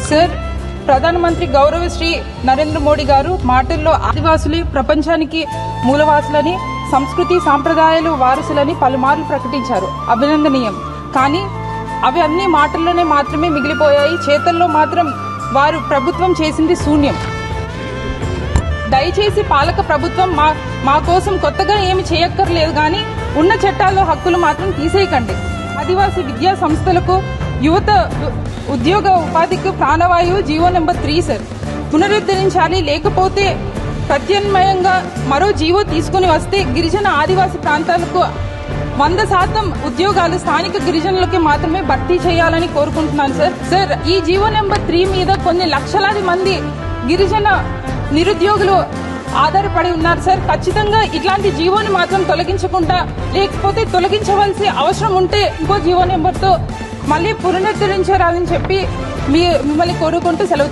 Sir, ప్రధానమంత్రి గౌరవ శ్రీ నరేంద్ర మోడీ గారు మాటల్లో ఆదివాసులు ప్రపంచానికి మూలవాసులని, సంస్కృతి సాంప్రదాయాలు వారసులని పలుమార్లు ప్రకటించారు. అభినందనీయం. కానీ అవి అన్ని మాటల్లోనే మాత్రమే మిగిలిపోయాయి. చేతల్లో మాత్రం వారు ప్రభుత్వం చేసింది శూన్యం. దయచేసి పాలక ప్రభుత్వం మా కోసం కొత్తగా ఏమి చేయక్కర్లేదు, కానీ ఉన్న చట్టాల్లో హక్కులు మాత్రం తీసేయకండి. ఆదివాసీ విద్యా సంస్థలకు, యువత ఉద్యోగ ఉపాధికి ప్రాణవాయువు జీవో నెంబర్ 3 సార్ పునరుద్ధరించాలి. లేకపోతే ప్రత్యామ్నాయంగా మరో జీవో తీసుకుని వస్తే గిరిజన ఆదివాసీ ప్రాంతాలకు 100% ఉద్యోగాలు స్థానిక గిరిజనులకి మాత్రమే భర్తీ చేయాలని కోరుకుంటున్నాను సార్. ఈ జీవో నెంబర్ 3 మీద కొన్ని లక్షలాది మంది గిరిజన నిరుద్యోగులు ఆధారపడి ఉన్నారు సార్. ఖచ్చితంగా ఇట్లాంటి జీవోని మాత్రం తొలగించకుండా, లేకపోతే తొలగించవలసి అవసరం ఉంటే ఇంకో జీవో నెంబర్తో మళ్ళీ పునరుద్ధరించాలని చెప్పి మిమ్మల్ని కోరుకుంటూ సెలవు.